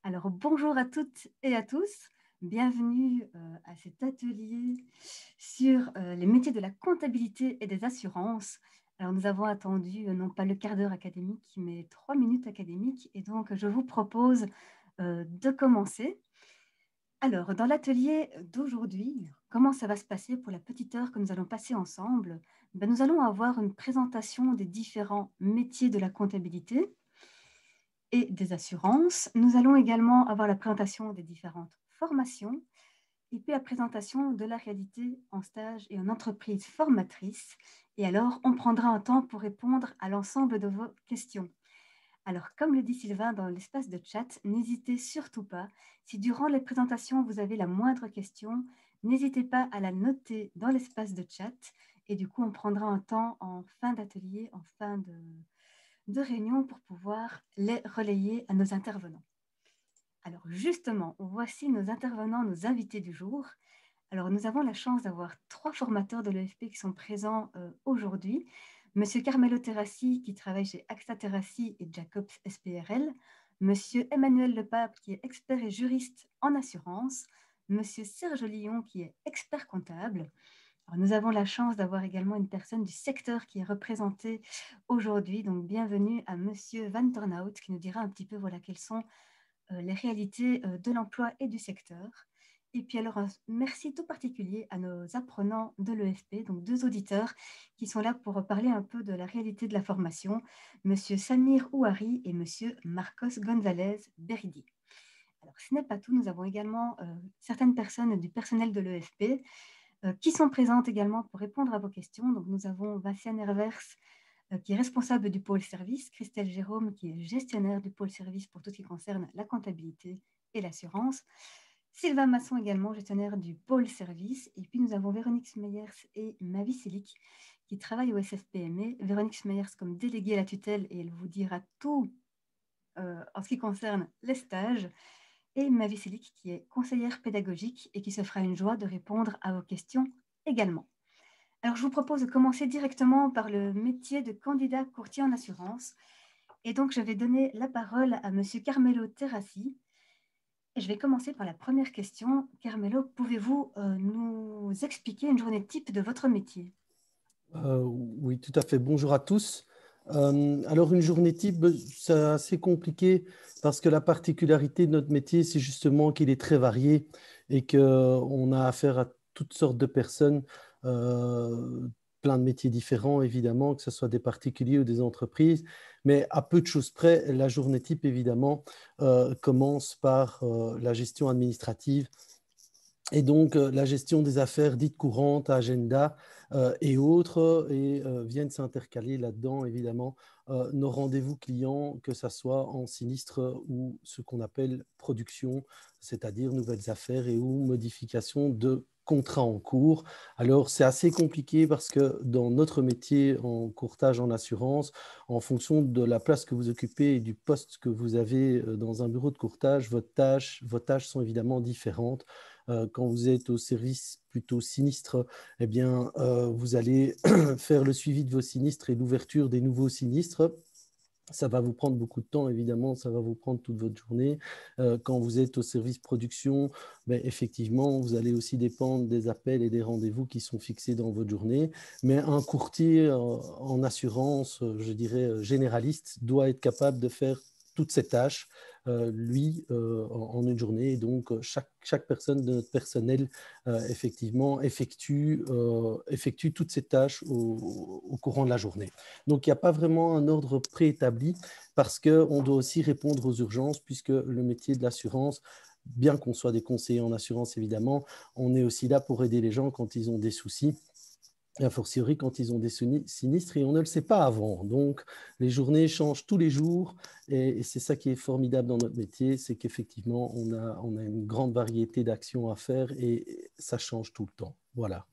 Alors, bonjour à toutes et à tous. Bienvenue à cet atelier sur les métiers de la comptabilité et des assurances. Alors, nous avons attendu non pas le quart d'heure académique, mais 3 minutes académiques. Et donc, je vous propose de commencer. Alors, dans l'atelier d'aujourd'hui, comment ça va se passer pour la petite heure que nous allons passer ensemble? Nous allons avoir une présentation des différents métiers de la comptabilité et des assurances. Nous allons également avoir la présentation des différentes formations et puis la présentation de la réalité en stage et en entreprise formatrice. Et alors, on prendra un temps pour répondre à l'ensemble de vos questions. Alors, comme le dit Sylvain dans l'espace de chat, n'hésitez surtout pas. Si durant les présentations, vous avez la moindre question, n'hésitez pas à la noter dans l'espace de chat. Et du coup, on prendra un temps en fin d'atelier, en fin de réunion pour pouvoir les relayer à nos intervenants. Alors justement, voici nos intervenants, nos invités du jour. Alors nous avons la chance d'avoir 3 formateurs de l'EFP qui sont présents aujourd'hui. Monsieur Carmelo Terrassi qui travaille chez AXA Terrassi et Jacobs SPRL. Monsieur Emmanuel Lepape qui est expert et juriste en assurance. Monsieur Serge Lyon qui est expert comptable. Alors, nous avons la chance d'avoir également une personne du secteur qui est représentée aujourd'hui. Donc, bienvenue à Monsieur Van Turnhout qui nous dira un petit peu voilà, quelles sont les réalités de l'emploi et du secteur. Et puis alors, un merci tout particulier à nos apprenants de l'EFP, donc 2 auditeurs qui sont là pour parler un peu de la réalité de la formation, Monsieur Samir Ouari et Monsieur Marcos González Beridi. Alors, ce n'est pas tout, nous avons également certaines personnes du personnel de l'EFP qui sont présentes également pour répondre à vos questions. Donc, nous avons Vinciane Hervers, qui est responsable du pôle service, Christelle Jérôme, qui est gestionnaire du pôle service pour tout ce qui concerne la comptabilité et l'assurance, Sylvain Masson également, gestionnaire du pôle service, et puis nous avons Véronique Smeyers et Mavi Selic, qui travaillent au SFPME. Véronique Smeyers comme déléguée à la tutelle, et elle vous dira tout en ce qui concerne les stages, et Mavi Selic, qui est conseillère pédagogique et qui se fera une joie de répondre à vos questions également. Alors, je vous propose de commencer directement par le métier de candidat courtier en assurance. Et donc, je vais donner la parole à Monsieur Carmelo Terrassi. Et je vais commencer par la première question. Carmelo, pouvez-vous nous expliquer une journée type de votre métier? Oui, tout à fait. Bonjour à tous. Alors, une journée type, c'est assez compliqué parce que la particularité de notre métier, c'est justement qu'il est très varié et qu'on a affaire à toutes sortes de personnes, plein de métiers différents, évidemment, que ce soit des particuliers ou des entreprises. Mais à peu de choses près, la journée type, évidemment, commence par la gestion administrative et donc, la gestion des affaires dites courantes, agenda et autres, et viennent s'intercaler là-dedans, évidemment, nos rendez-vous clients, que ce soit en sinistre ou ce qu'on appelle production, c'est-à-dire nouvelles affaires et ou modification de contrats en cours. Alors, c'est assez compliqué parce que dans notre métier en courtage en assurance, en fonction de la place que vous occupez et du poste que vous avez dans un bureau de courtage, vos tâches sont évidemment différentes. Quand vous êtes au service plutôt sinistre, eh bien, vous allez faire le suivi de vos sinistres et l'ouverture des nouveaux sinistres. Ça va vous prendre beaucoup de temps, évidemment, ça va vous prendre toute votre journée. Quand vous êtes au service production, ben, effectivement, vous allez aussi dépendre des appels et des rendez-vous qui sont fixés dans votre journée. Mais un courtier en assurance, je dirais généraliste, doit être capable de faire toutes ces tâches, lui, en une journée. Et donc, chaque personne de notre personnel, effectivement, effectue toutes ces tâches au courant de la journée. Donc, il n'y a pas vraiment un ordre préétabli parce qu'on doit aussi répondre aux urgences puisque le métier de l'assurance, bien qu'on soit des conseillers en assurance, évidemment, on est aussi là pour aider les gens quand ils ont des soucis. A fortiori quand ils ont des sinistres et on ne le sait pas avant. Donc, les journées changent tous les jours et c'est ça qui est formidable dans notre métier, c'est qu'effectivement, on a une grande variété d'actions à faire et ça change tout le temps. Voilà,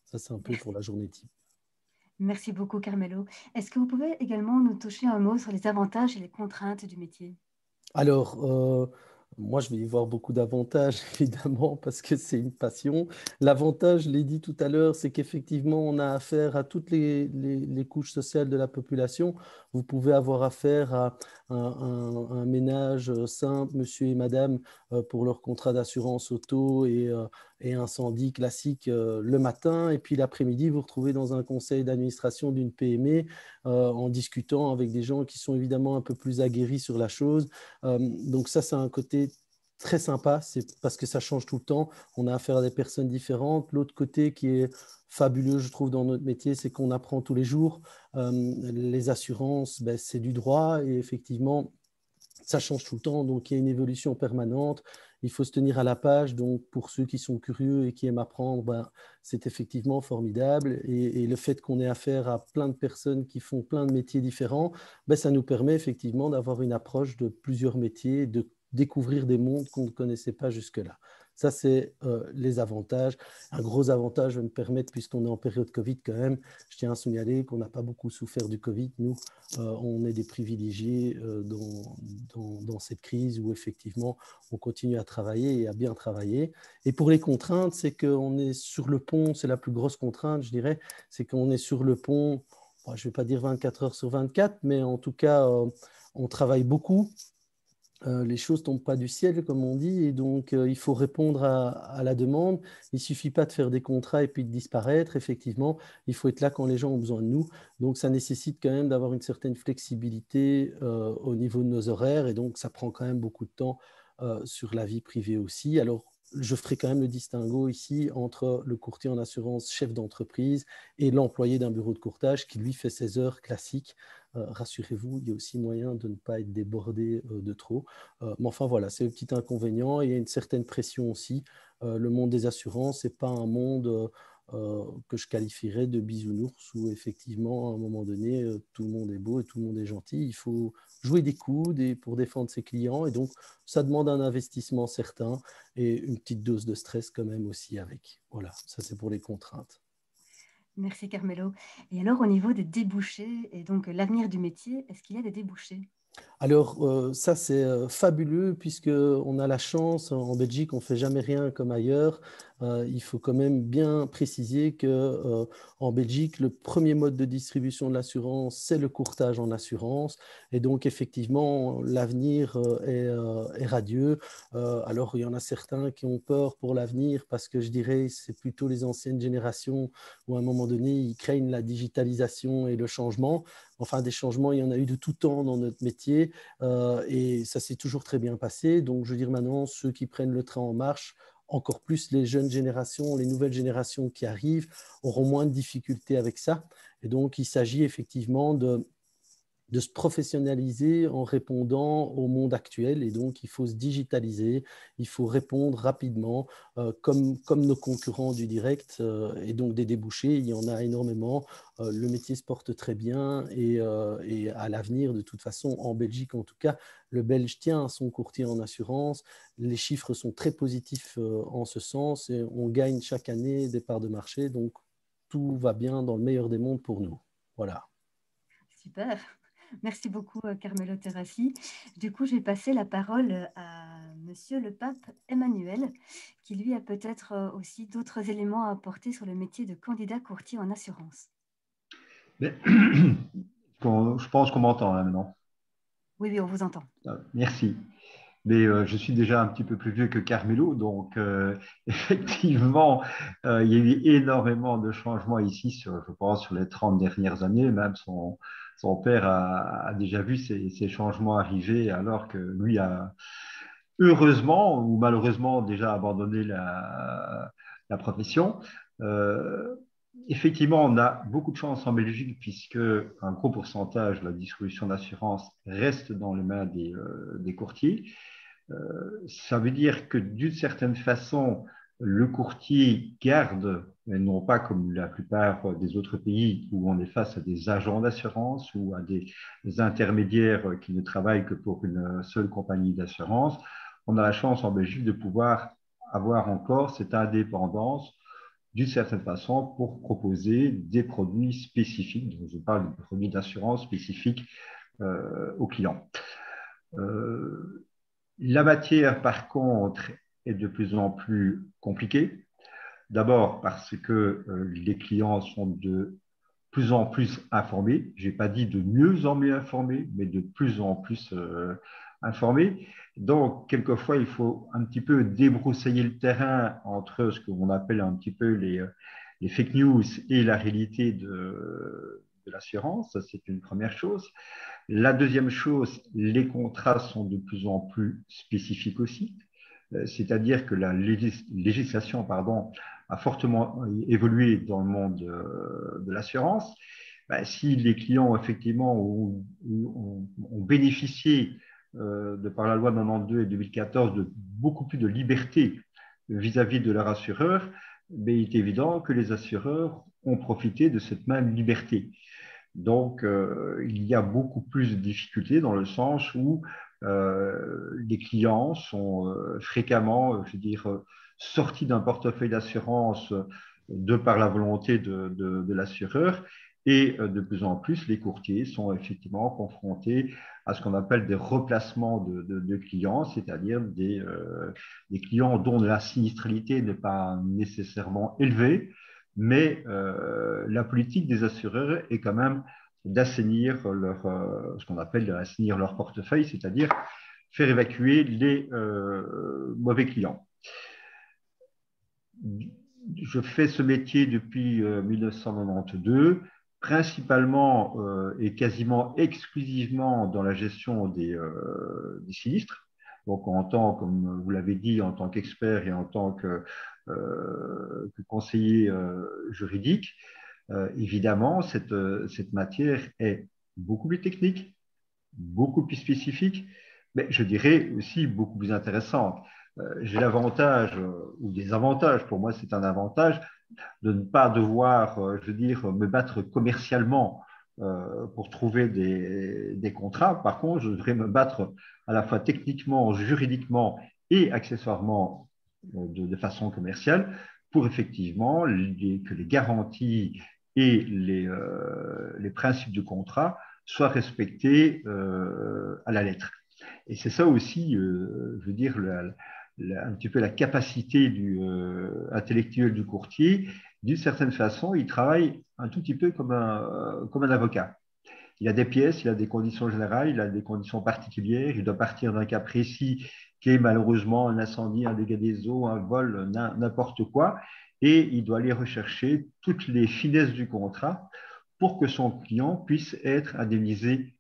ça c'est un peu pour Merci. la journée type. Merci beaucoup, Carmelo. Est-ce que vous pouvez également nous toucher un mot sur les avantages et les contraintes du métier? Alors, moi, je vais y voir beaucoup d'avantages, évidemment, parce que c'est une passion. L'avantage, je l'ai dit tout à l'heure, c'est qu'effectivement, on a affaire à toutes les couches sociales de la population. Vous pouvez avoir affaire un ménage simple, monsieur et madame, pour leur contrat d'assurance auto et incendie classique le matin. Et puis l'après-midi, vous vous retrouvez dans un conseil d'administration d'une PME en discutant avec des gens qui sont évidemment un peu plus aguerris sur la chose. Donc ça, c'est un côté très sympa, c'est parce que ça change tout le temps. On a affaire à des personnes différentes. L'autre côté qui est fabuleux, je trouve, dans notre métier, c'est qu'on apprend tous les jours. Les assurances, ben, c'est du droit et effectivement, ça change tout le temps, donc il y a une évolution permanente. Il faut se tenir à la page. Donc, pour ceux qui sont curieux et qui aiment apprendre, ben, c'est effectivement formidable. Et le fait qu'on ait affaire à plein de personnes qui font plein de métiers différents, ben, ça nous permet effectivement d'avoir une approche de plusieurs métiers, de découvrir des mondes qu'on ne connaissait pas jusque-là. Ça, c'est les avantages. Un gros avantage, je vais me permettre, puisqu'on est en période Covid quand même, je tiens à signaler qu'on n'a pas beaucoup souffert du Covid, nous. On est des privilégiés dans cette crise où effectivement on continue à travailler et à bien travailler. Et pour les contraintes, c'est qu'on est sur le pont, c'est la plus grosse contrainte, je dirais, c'est qu'on est sur le pont, je ne vais pas dire 24 heures sur 24, mais en tout cas, on travaille beaucoup. Les choses ne tombent pas du ciel, comme on dit, et donc il faut répondre à la demande. Il ne suffit pas de faire des contrats et puis de disparaître. Effectivement, il faut être là quand les gens ont besoin de nous. Donc, ça nécessite quand même d'avoir une certaine flexibilité au niveau de nos horaires, et donc ça prend quand même beaucoup de temps sur la vie privée aussi. Alors, je ferai quand même le distinguo ici entre le courtier en assurance chef d'entreprise et l'employé d'un bureau de courtage qui, lui, fait ses heures classiques. Rassurez-vous, il y a aussi moyen de ne pas être débordé de trop. Mais enfin, voilà, c'est le petit inconvénient. Il y a une certaine pression aussi. Le monde des assurances, ce n'est pas un monde que je qualifierais de bisounours où effectivement, à un moment donné, tout le monde est beau et tout le monde est gentil. Il faut jouer des coudes pour défendre ses clients. Et donc, ça demande un investissement certain et une petite dose de stress quand même aussi avec. Voilà, ça c'est pour les contraintes. Merci Carmelo. Et alors, au niveau des débouchés et donc l'avenir du métier, est-ce qu'il y a des débouchés? Alors, ça, c'est fabuleux puisqu'on a la chance, en Belgique, on ne fait jamais rien comme ailleurs. Il faut quand même bien préciser qu'en Belgique, le premier mode de distribution de l'assurance, c'est le courtage en assurance. Et donc, effectivement, l'avenir est radieux. Alors, il y en a certains qui ont peur pour l'avenir parce que je dirais c'est plutôt les anciennes générations où, à un moment donné, ils craignent la digitalisation et le changement. Enfin, des changements, il y en a eu de tout temps dans notre métier et ça s'est toujours très bien passé. Donc, je veux dire maintenant, ceux qui prennent le train en marche, encore plus les jeunes générations, les nouvelles générations qui arrivent, auront moins de difficultés avec ça. Et donc, il s'agit effectivement de se professionnaliser en répondant au monde actuel. Et donc, il faut se digitaliser, il faut répondre rapidement, comme nos concurrents du direct. Et donc, des débouchés, il y en a énormément. Le métier se porte très bien et à l'avenir, de toute façon, en Belgique en tout cas, le Belge tient à son courtier en assurance. Les chiffres sont très positifs en ce sens et on gagne chaque année des parts de marché. Donc, tout va bien dans le meilleur des mondes pour nous. Voilà. Super. Merci beaucoup, Carmelo Terrassi. Du coup, je vais passer la parole à Monsieur le Pape Emmanuel, qui lui a peut-être aussi d'autres éléments à apporter sur le métier de candidat courtier en assurance. Mais, je pense qu'on m'entend là maintenant. Oui, oui, on vous entend. Merci. Mais je suis déjà un petit peu plus vieux que Carmelo, donc effectivement, il y a eu énormément de changements ici, je pense, sur les 30 dernières années. Même son père a déjà vu ces changements arriver, alors que lui a heureusement ou malheureusement déjà abandonné la profession. Euh, Effectivement, on a beaucoup de chance en Belgique puisque un gros pourcentage de la distribution d'assurance reste dans les mains des courtiers. Ça veut dire que d'une certaine façon, le courtier garde, mais non pas comme la plupart des autres pays où on est face à des agents d'assurance ou à des intermédiaires qui ne travaillent que pour une seule compagnie d'assurance. On a la chance en Belgique de pouvoir avoir encore cette indépendance d'une certaine façon pour proposer des produits spécifiques. Donc, je parle de produits d'assurance spécifiques aux clients. La matière, par contre, est de plus en plus compliquée. D'abord parce que les clients sont de plus en plus informés. Je n'ai pas dit de mieux en mieux informés, mais de plus en plus informés. Donc, quelquefois, il faut un petit peu débroussailler le terrain entre ce qu'on appelle un petit peu les fake news et la réalité de l'assurance. Ça, c'est une première chose. La deuxième chose, les contrats sont de plus en plus spécifiques aussi. C'est-à-dire que la législation a fortement évolué dans le monde de l'assurance. Si les clients, effectivement, ont bénéficié, de par la loi 92 et 2014, de beaucoup plus de liberté vis-à-vis de leur assureur, mais il est évident que les assureurs ont profité de cette même liberté. Donc, il y a beaucoup plus de difficultés dans le sens où les clients sont fréquemment, je veux dire, sortis d'un portefeuille d'assurance de par la volonté de l'assureur. Et de plus en plus, les courtiers sont effectivement confrontés à ce qu'on appelle des replacements de clients, c'est-à-dire des clients dont la sinistralité n'est pas nécessairement élevée, mais la politique des assureurs est quand même d'assainir ce qu'on appelle assainir leur portefeuille, c'est-à-dire faire évacuer les mauvais clients. Je fais ce métier depuis 1992, principalement et quasiment exclusivement dans la gestion des sinistres. Donc, comme vous l'avez dit, en tant qu'expert et en tant que conseiller juridique, évidemment, cette matière est beaucoup plus technique, beaucoup plus spécifique, mais je dirais aussi beaucoup plus intéressante. J'ai l'avantage, ou des avantages, pour moi c'est un avantage, de ne pas devoir, je veux dire, me battre commercialement pour trouver des contrats. Par contre, je devrais me battre à la fois techniquement, juridiquement et accessoirement de façon commerciale pour effectivement que les garanties et les principes du contrat soient respectés à la lettre. Et c'est ça aussi, je veux dire, un petit peu la capacité intellectuelle du courtier. D'une certaine façon, il travaille un tout petit peu comme un avocat. Il a des pièces, il a des conditions générales, il a des conditions particulières, il doit partir d'un cas précis qui est malheureusement un incendie, un dégât des eaux, un vol, n'importe quoi, et il doit aller rechercher toutes les finesses du contrat pour que son client puisse être indemnisé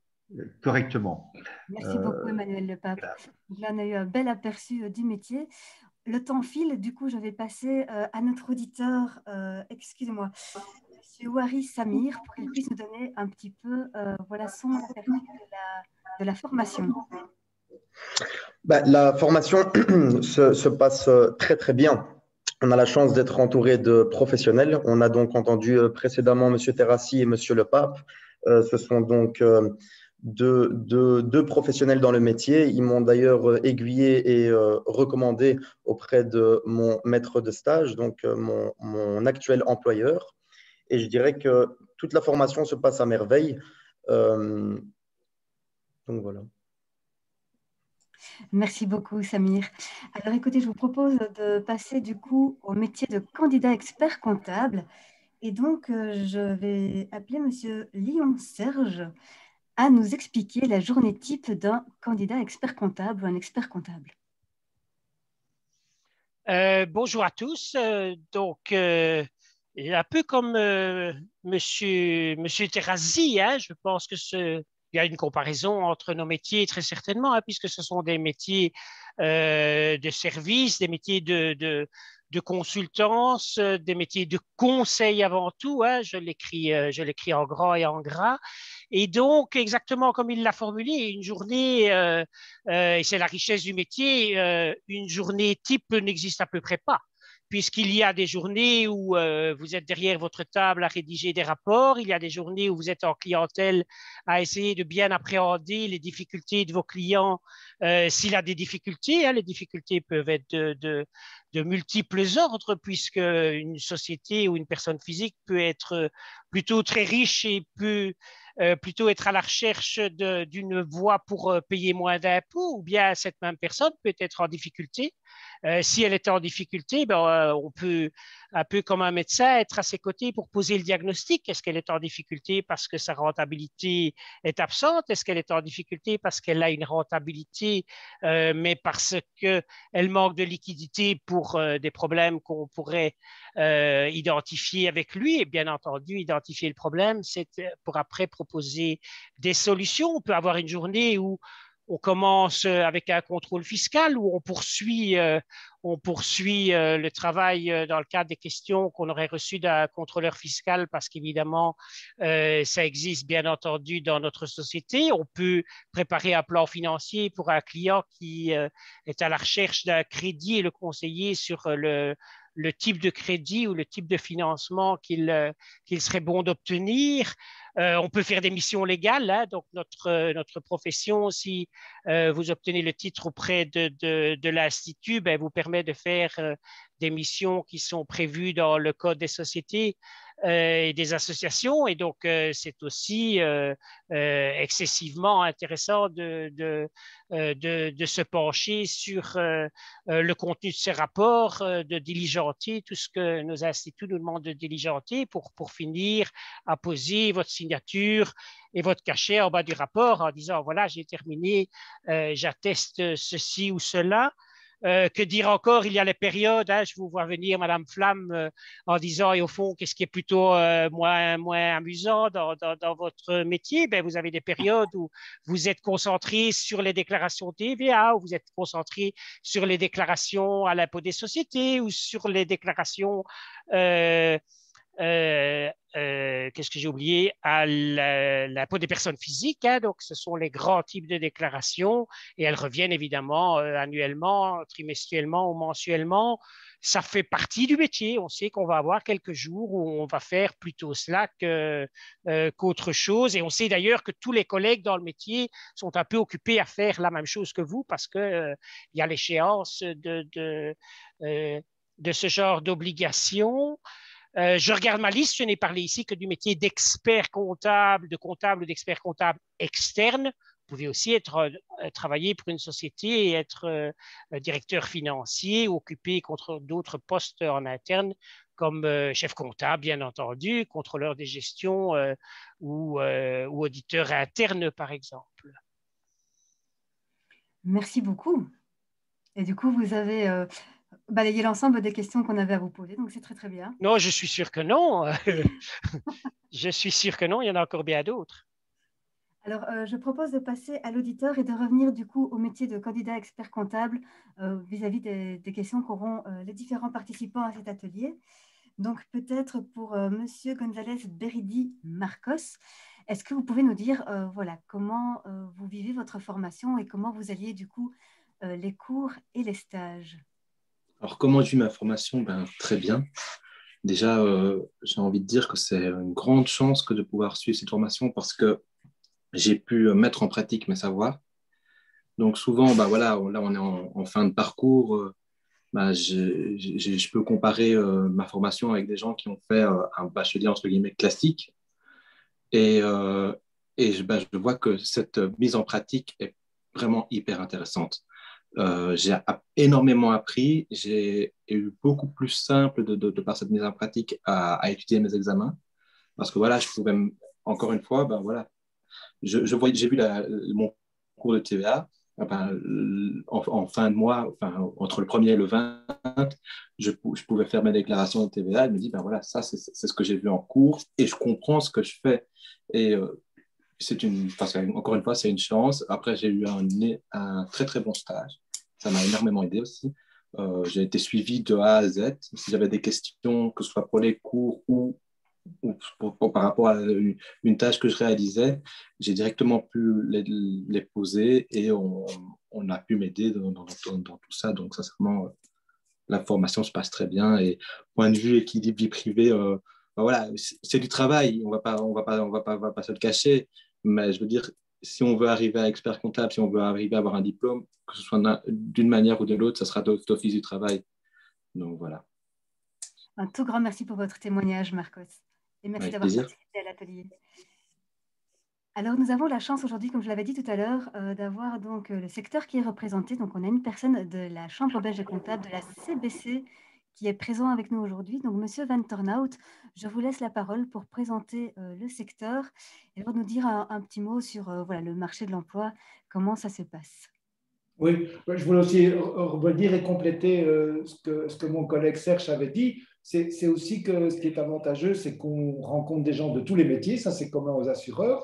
correctement. Merci beaucoup, Emmanuel Lepape. Là, on a eu un bel aperçu du métier. Le temps file, du coup, je vais passer à notre auditeur, excusez-moi, M. Ouari Samir, pour qu'il puisse nous donner un petit peu voilà, son aperçu de la formation. La formation se passe très très bien. On a la chance d'être entouré de professionnels. On a donc entendu précédemment M. Terrassi et M. Lepape. Ce sont donc deux professionnels dans le métier. Ils m'ont d'ailleurs aiguillé et recommandé auprès de mon maître de stage, donc mon actuel employeur. Et je dirais que toute la formation se passe à merveille. Donc voilà. Merci beaucoup, Samir. Alors, écoutez, je vous propose de passer du coup au métier de candidat expert comptable. Et donc, je vais appeler Monsieur Lyon Serge à nous expliquer la journée type d'un candidat expert comptable ou un expert comptable. Bonjour à tous. Un peu comme monsieur Terrazzi, hein, je pense il y a une comparaison entre nos métiers très certainement, hein, puisque ce sont des métiers de service, des métiers de consultance, des métiers de conseil avant tout, hein, je l'écris en grand et en gras. Et donc, exactement comme il l'a formulé, une journée, et c'est la richesse du métier, une journée type n'existe à peu près pas, puisqu'il y a des journées où vous êtes derrière votre table à rédiger des rapports, il y a des journées où vous êtes en clientèle à essayer de bien appréhender les difficultés de vos clients S'il a des difficultés, hein, les difficultés peuvent être de multiples ordres, puisque une société ou une personne physique peut être plutôt très riche et peut plutôt être à la recherche d'une voie pour payer moins d'impôts, ou bien cette même personne peut être en difficulté. Si elle est en difficulté, on peut, un peu comme un médecin, être à ses côtés pour poser le diagnostic. Est-ce qu'elle est en difficulté parce que sa rentabilité est absente? Est-ce qu'elle est en difficulté parce qu'elle a une rentabilité, mais parce qu'elle manque de liquidité pour des problèmes qu'on pourrait identifier avec lui? Et bien entendu, identifier le problème, c'est pour après proposer des solutions. On peut avoir une journée où on commence avec un contrôle fiscal, où on poursuit le travail dans le cadre des questions qu'on aurait reçues d'un contrôleur fiscal, parce qu'évidemment, ça existe bien entendu dans notre société. On peut préparer un plan financier pour un client qui est à la recherche d'un crédit et le conseiller sur le type de crédit ou le type de financement qu'il serait bon d'obtenir. On peut faire des missions légales, hein, donc notre profession, si vous obtenez le titre auprès de l'Institut, vous permet de faire des missions qui sont prévues dans le Code des sociétés et des associations, et donc c'est aussi excessivement intéressant de se pencher sur le contenu de ces rapports, de diligenter tout ce que nos instituts nous demandent de diligenter pour finir à poser votre signature et votre cachet en bas du rapport en disant voilà, j'ai terminé, j'atteste ceci ou cela. Que dire encore? Il y a les périodes, hein, je vous vois venir, Madame Flamme, en disant, et au fond, qu'est-ce qui est plutôt moins amusant dans votre métier? Vous avez des périodes où vous êtes concentré sur les déclarations TVA, où vous êtes concentré sur les déclarations à l'impôt des sociétés, ou sur les déclarations qu'est-ce que j'ai oublié, à l'impôt des personnes physiques, hein, donc ce sont les grands types de déclarations, et elles reviennent évidemment annuellement, trimestriellement ou mensuellement. Ça fait partie du métier. On sait qu'on va avoir quelques jours où on va faire plutôt cela qu'autre chose, et on sait d'ailleurs que tous les collègues dans le métier sont un peu occupés à faire la même chose que vous, parce qu'il y a l'échéance de ce genre d'obligation. Je regarde ma liste, je n'ai parlé ici que du métier d'expert comptable, de comptable ou d'expert comptable externe. Vous pouvez aussi travailler pour une société et être directeur financier, occuper contre d'autres postes en interne, comme chef comptable, bien entendu, contrôleur des gestions ou auditeur interne, par exemple. Merci beaucoup. Et du coup, vous avez balayer l'ensemble des questions qu'on avait à vous poser, donc c'est très très bien. Non, je suis sûr que non. Je suis sûr que non, il y en a encore bien d'autres. Alors, je propose de passer à l'auditeur et de revenir du coup au métier de candidat expert comptable vis-à-vis des questions qu'auront les différents participants à cet atelier. Donc, peut-être pour Monsieur González Beridi Marcos, est-ce que vous pouvez nous dire voilà, comment vous vivez votre formation et comment vous alliez du coup les cours et les stages? Alors, comment je vis ma formation? Très bien. Déjà, j'ai envie de dire que c'est une grande chance que de pouvoir suivre cette formation, parce que j'ai pu mettre en pratique mes savoirs. Donc souvent, voilà, là on est en fin de parcours. Je peux comparer ma formation avec des gens qui ont fait un bachelier entre guillemets classique. Et je vois que cette mise en pratique est vraiment hyper intéressante. J'ai énormément appris. J'ai eu beaucoup plus simple de par cette mise en pratique à étudier mes examens, parce que voilà, je pouvais encore une fois, voilà, j'ai vu mon cours de TVA. En fin de mois, entre le 1er et le 20, je pouvais faire mes déclarations de TVA. Elle me dit, voilà, ça, c'est ce que j'ai vu en cours et je comprends ce que je fais. Et encore une fois, c'est une chance. Après, j'ai eu un très, très bon stage. Ça m'a énormément aidé aussi. J'ai été suivi de A à Z. Si j'avais des questions, que ce soit pour les cours ou par rapport à une tâche que je réalisais, j'ai directement pu les poser et on a pu m'aider dans tout ça. Donc, sincèrement, la formation se passe très bien. Et point de vue équilibre vie privée, voilà, c'est du travail. On va pas se le cacher. Mais je veux dire, si on veut arriver à expert comptable, si on veut arriver à avoir un diplôme, que ce soit d'une manière ou de l'autre, ça sera d'office du travail. Donc voilà. Un tout grand merci pour votre témoignage, Marcos. Et merci d'avoir participé à l'atelier. Alors, nous avons la chance aujourd'hui, comme je l'avais dit tout à l'heure, d'avoir donc le secteur qui est représenté. Donc, on a une personne de la Chambre belge des comptables, de la CBC, qui est présent avec nous aujourd'hui. Donc, Monsieur Van Tornhout, je vous laisse la parole pour présenter le secteur et pour nous dire un petit mot sur voilà, le marché de l'emploi, comment ça se passe. Oui, je voulais aussi rebondir et compléter ce que mon collègue Serge avait dit. C'est aussi que ce qui est avantageux, c'est qu'on rencontre des gens de tous les métiers, ça c'est commun aux assureurs.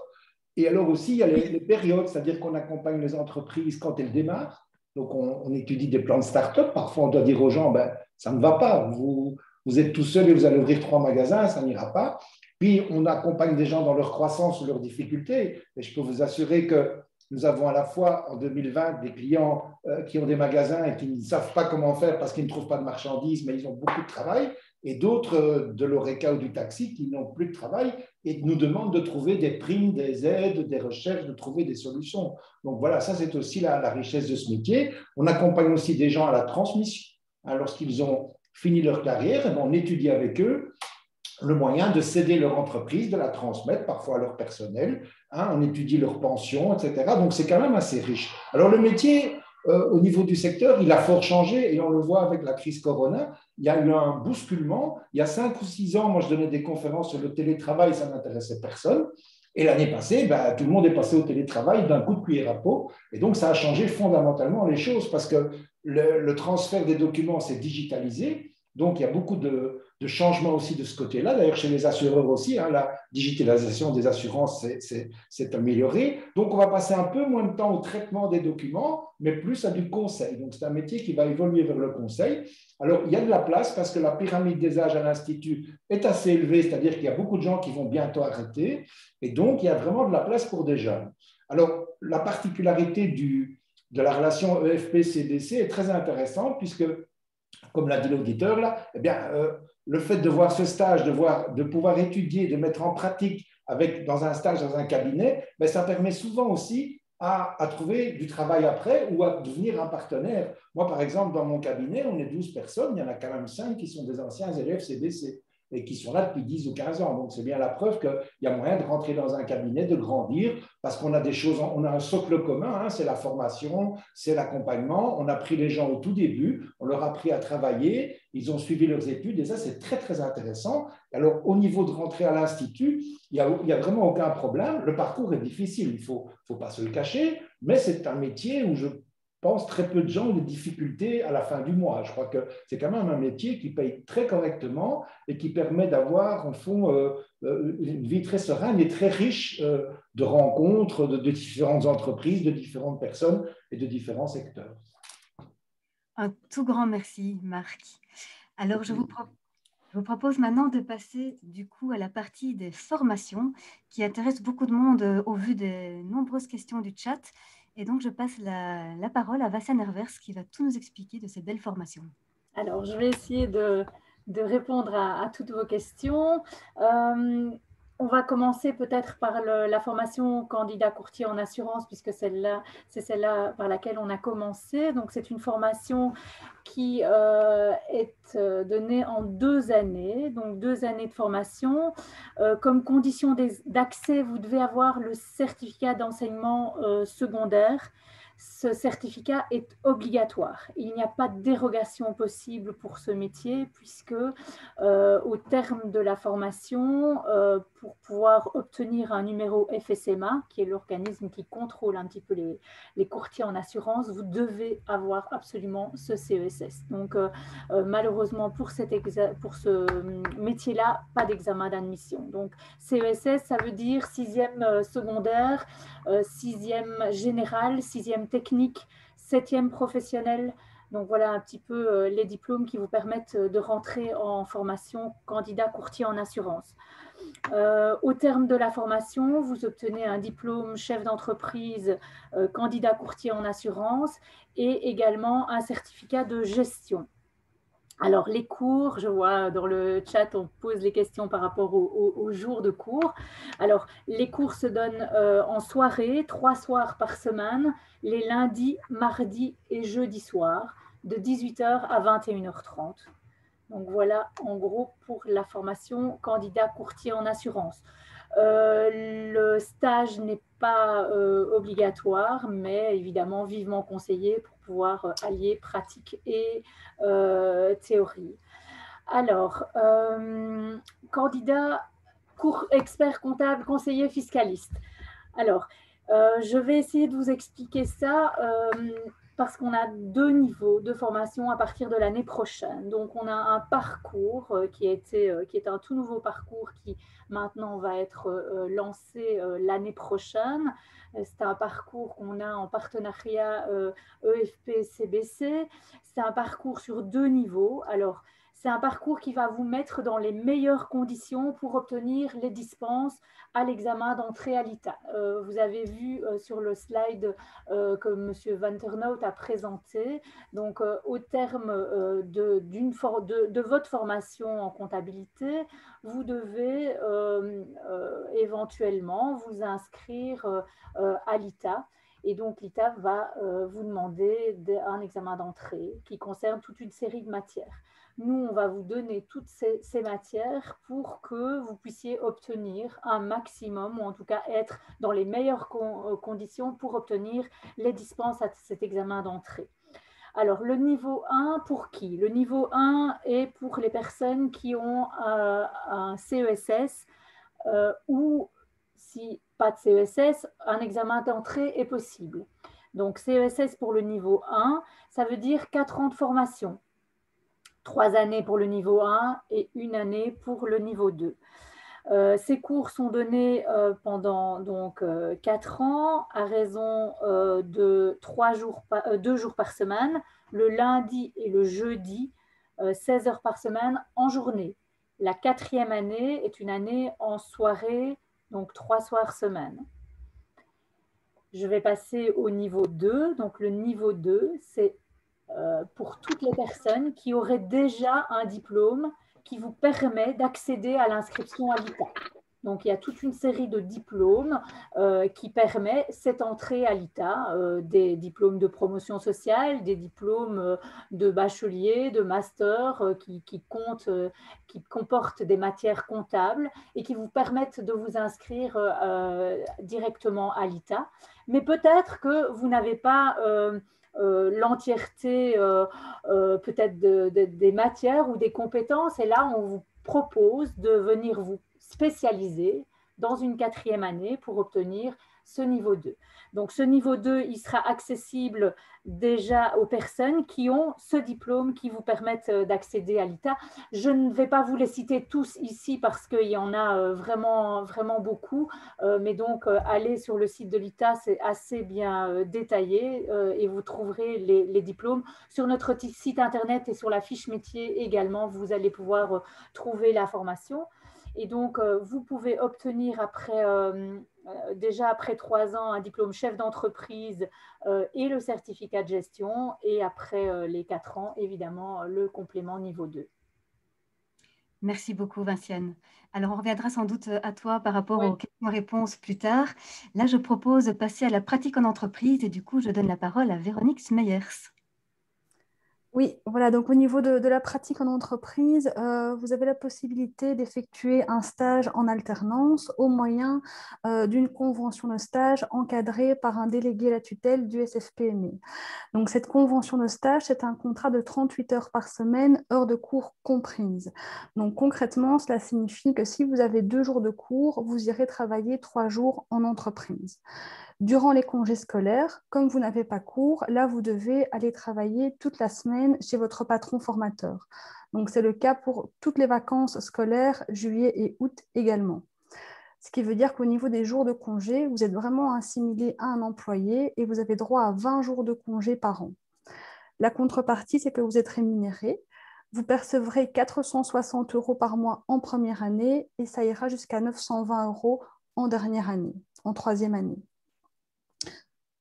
Et alors aussi, il y a les périodes, c'est-à-dire qu'on accompagne les entreprises quand elles démarrent. Donc, on étudie des plans de start-up. Parfois, on doit dire aux gens, ben, ça ne va pas, vous êtes tout seul et vous allez ouvrir 3 magasins, ça n'ira pas. Puis, on accompagne des gens dans leur croissance ou leurs difficultés. Et je peux vous assurer que nous avons à la fois en 2020 des clients qui ont des magasins et qui ne savent pas comment faire parce qu'ils ne trouvent pas de marchandises, mais ils ont beaucoup de travail, et d'autres de l'ORECA ou du taxi qui n'ont plus de travail et nous demandent de trouver des primes, des aides, des recherches, de trouver des solutions. Donc voilà, ça c'est aussi la richesse de ce métier. On accompagne aussi des gens à la transmission. Lorsqu'ils ont fini leur carrière, on étudie avec eux le moyen de céder leur entreprise, de la transmettre parfois à leur personnel. On étudie leur pension, etc. Donc, c'est quand même assez riche. Alors, le métier, au niveau du secteur, il a fort changé et on le voit avec la crise Corona. Il y a eu un bousculement. Il y a 5 ou 6 ans, moi, je donnais des conférences sur le télétravail, ça n'intéressait personne. Et l'année passée, tout le monde est passé au télétravail d'un coup de cuillère à peau. Et donc, ça a changé fondamentalement les choses parce que le transfert des documents s'est digitalisé. Donc, il y a beaucoup de changements aussi de ce côté-là. D'ailleurs, chez les assureurs aussi, la digitalisation des assurances s'est améliorée. Donc, on va passer un peu moins de temps au traitement des documents, mais plus à du conseil. Donc, c'est un métier qui va évoluer vers le conseil. Alors, il y a de la place parce que la pyramide des âges à l'Institut est assez élevée, c'est-à-dire qu'il y a beaucoup de gens qui vont bientôt arrêter. Et donc, il y a vraiment de la place pour des jeunes. Alors, la particularité de la relation EFP-CDC est très intéressante puisque, comme l'a dit l'auditeur, là, le fait de voir ce stage, de pouvoir étudier, de mettre en pratique dans un stage dans un cabinet, ça permet souvent aussi à trouver du travail après ou à devenir un partenaire. Moi, par exemple, dans mon cabinet, on est 12 personnes, il y en a quand même 5 qui sont des anciens élèves CBC et qui sont là depuis 10 ou 15 ans. Donc, c'est bien la preuve qu'il y a moyen de rentrer dans un cabinet, de grandir, parce qu'on a des choses, on a un socle commun, c'est la formation, c'est l'accompagnement. On a pris les gens au tout début, on leur a appris à travailler, ils ont suivi leurs études, et ça, c'est très, très intéressant. Alors, au niveau de rentrer à l'Institut, il n'y a vraiment aucun problème. Le parcours est difficile, il ne faut pas se le cacher, mais c'est un métier où je pense très peu de gens ont des difficultés à la fin du mois. Je crois que c'est quand même un métier qui paye très correctement et qui permet d'avoir, en fond, une vie très sereine et très riche de rencontres de différentes entreprises, de différentes personnes et de différents secteurs. Un tout grand merci, Marc. Alors, je vous propose maintenant de passer du coup à la partie des formations qui intéresse beaucoup de monde au vu des nombreuses questions du chat. Et donc, je passe la parole à Vassia Nervers qui va tout nous expliquer de ces belles formations. Alors, je vais essayer de répondre à toutes vos questions. On va commencer peut-être par la formation candidat courtier en assurance, puisque c'est celle-là par laquelle on a commencé. Donc, c'est une formation qui est donnée en 2 années, donc 2 années de formation. Comme condition d'accès, vous devez avoir le certificat d'enseignement secondaire. Ce certificat est obligatoire. Il n'y a pas de dérogation possible pour ce métier puisque au terme de la formation, pour pouvoir obtenir un numéro FSMA, qui est l'organisme qui contrôle un petit peu les courtiers en assurance, vous devez avoir absolument ce CESS. Donc malheureusement pour ce métier-là, pas d'examen d'admission. Donc CESS, ça veut dire 6e secondaire, 6e général, 6e technique, 7e professionnel. Donc voilà un petit peu les diplômes qui vous permettent de rentrer en formation candidat courtier en assurance. Au terme de la formation, vous obtenez un diplôme chef d'entreprise candidat courtier en assurance et également un certificat de gestion. Alors, les cours, je vois dans le chat, on pose les questions par rapport aux jours de cours. Alors, les cours se donnent en soirée, 3 soirs par semaine, les lundis, mardis et jeudis soirs, de 18h à 21h30. Donc, voilà, en gros, pour la formation candidat courtier en assurance. Le stage n'est pas obligatoire, mais évidemment vivement conseillé pour pouvoir allier pratique et théorie. Alors, candidat, expert comptable, conseiller fiscaliste. Alors, je vais essayer de vous expliquer ça parce qu'on a 2 niveaux de formation à partir de l'année prochaine. Donc, on a un parcours qui est un tout nouveau parcours qui maintenant va être lancé l'année prochaine. C'est un parcours qu'on a en partenariat EFP-CBC. C'est un parcours sur 2 niveaux. Alors, c'est un parcours qui va vous mettre dans les meilleures conditions pour obtenir les dispenses à l'examen d'entrée à l'ITA. Vous avez vu sur le slide que M. Van Ternhout a présenté. Donc, au terme de votre formation en comptabilité, vous devez éventuellement vous inscrire à l'ITA. Et donc, l'ITA va vous demander un examen d'entrée qui concerne toute une série de matières. Nous, on va vous donner toutes ces matières pour que vous puissiez obtenir un maximum, ou en tout cas être dans les meilleures conditions pour obtenir les dispenses à cet examen d'entrée. Alors, le niveau 1, pour qui? Le niveau 1 est pour les personnes qui ont un CESS ou, si pas de CESS, un examen d'entrée est possible. Donc, CESS pour le niveau 1, ça veut dire 4 ans de formation. 3 années pour le niveau 1 et 1 année pour le niveau 2. Ces cours sont donnés pendant donc 4 ans à raison de 2 jours par semaine, le lundi et le jeudi, 16 heures par semaine en journée. La 4e année est une année en soirée, donc 3 soirs semaine. Je vais passer au niveau 2. Donc le niveau 2, c'est pour toutes les personnes qui auraient déjà un diplôme qui vous permet d'accéder à l'inscription à l'ITA. Donc, il y a toute une série de diplômes qui permet cette entrée à l'ITA, des diplômes de promotion sociale, des diplômes de bachelier, de master qui comportent des matières comptables et qui vous permettent de vous inscrire directement à l'ITA. Mais peut-être que vous n'avez pas l'entièreté peut-être des matières ou des compétences. Et là, on vous propose de venir vous spécialiser dans une 4e année pour obtenir ce niveau 2. Donc, ce niveau 2, il sera accessible déjà aux personnes qui ont ce diplôme qui vous permettent d'accéder à l'ITA. Je ne vais pas vous les citer tous ici parce qu'il y en a vraiment, vraiment beaucoup. Mais donc, allez sur le site de l'ITA, c'est assez bien détaillé et vous trouverez les diplômes. Sur notre site internet et sur la fiche métier également, vous allez pouvoir trouver la formation. Et donc, vous pouvez obtenir déjà après 3 ans un diplôme chef d'entreprise et le certificat de gestion. Et après les 4 ans, évidemment, le complément niveau 2. Merci beaucoup, Vinciane. Alors, on reviendra sans doute à toi par rapport aux questions-réponses plus tard. Là, je propose de passer à la pratique en entreprise et du coup, je donne la parole à Véronique Smeyers. Oui, voilà, donc au niveau de la pratique en entreprise, vous avez la possibilité d'effectuer un stage en alternance au moyen d'une convention de stage encadrée par un délégué à la tutelle du SFPME. Donc cette convention de stage, c'est un contrat de 38 heures par semaine, heures de cours comprises. Donc concrètement, cela signifie que si vous avez 2 jours de cours, vous irez travailler 3 jours en entreprise. Durant les congés scolaires, comme vous n'avez pas cours, là, vous devez aller travailler toute la semaine chez votre patron formateur. Donc, c'est le cas pour toutes les vacances scolaires, juillet et août également. Ce qui veut dire qu'au niveau des jours de congé, vous êtes vraiment assimilé à un employé et vous avez droit à 20 jours de congé par an. La contrepartie, c'est que vous êtes rémunéré. Vous percevrez 460 € par mois en première année et ça ira jusqu'à 920 € en dernière année, en 3e année.